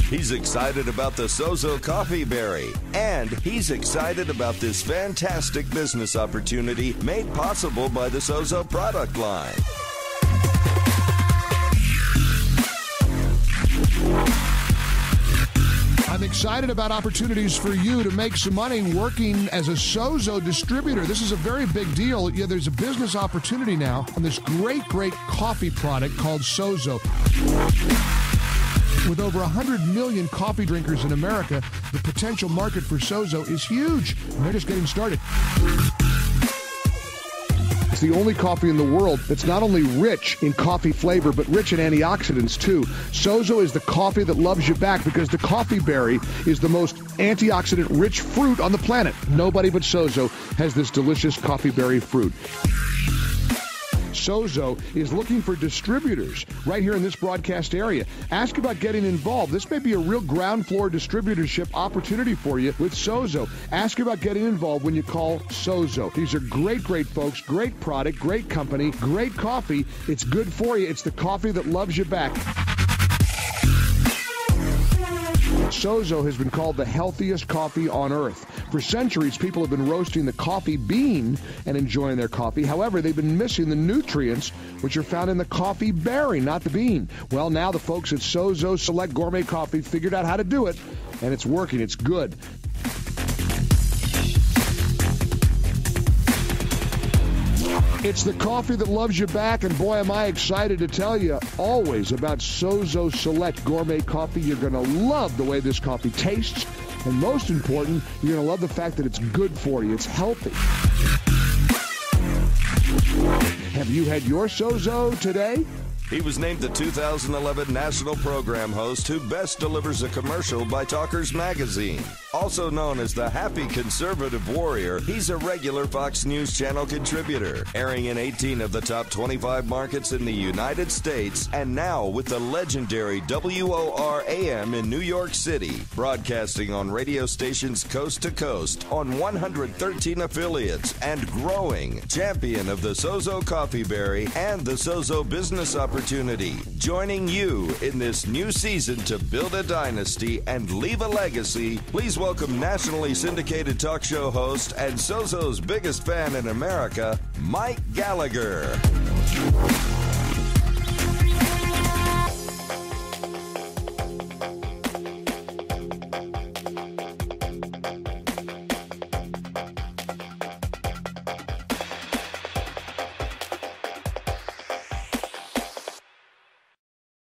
He's excited about the Sozo Coffee Berry. And he's excited about this fantastic business opportunity made possible by the Sozo product line. I'm excited about opportunities for you to make some money working as a Sozo distributor. This is a very big deal. Yeah, there's a business opportunity now on this great coffee product called Sozo. With over 100 million coffee drinkers in America, the potential market for Sozo is huge, and they're just getting started. It's the only coffee in the world that's not only rich in coffee flavor, but rich in antioxidants, too. Sozo is the coffee that loves you back because the coffee berry is the most antioxidant-rich fruit on the planet. Nobody but Sozo has this delicious coffee berry fruit. Sozo is looking for distributors right here in this broadcast area. Ask about getting involved. This may be a real ground floor distributorship opportunity for you with Sozo. Ask about getting involved when you call Sozo. These are great folks, great product, great company, great coffee. It's good for you. It's the coffee that loves you back. Sozo has been called the healthiest coffee on earth. For centuries, people have been roasting the coffee bean and enjoying their coffee. However, they've been missing the nutrients which are found in the coffee berry, not the bean. Well, now the folks at Sozo Select Gourmet Coffee figured out how to do it, and it's working. It's good. It's the coffee that loves you back, and boy, am I excited to tell you always about Sozo Select Gourmet Coffee. You're going to love the way this coffee tastes, and most important, you're going to love the fact that it's good for you. It's healthy. Have you had your Sozo today? He was named the 2011 National Program Host who best delivers a commercial by Talkers Magazine. Also known as the Happy Conservative Warrior, he's a regular Fox News Channel contributor, airing in 18 of the top 25 markets in the United States, and now with the legendary WOR-AM in New York City, broadcasting on radio stations coast to coast on 113 affiliates and growing, champion of the Sozo Coffee Berry and the Sozo Business Opportunity. Joining you in this new season to build a dynasty and leave a legacy, please welcome nationally syndicated talk show host and Sozo's biggest fan in America, Mike Gallagher.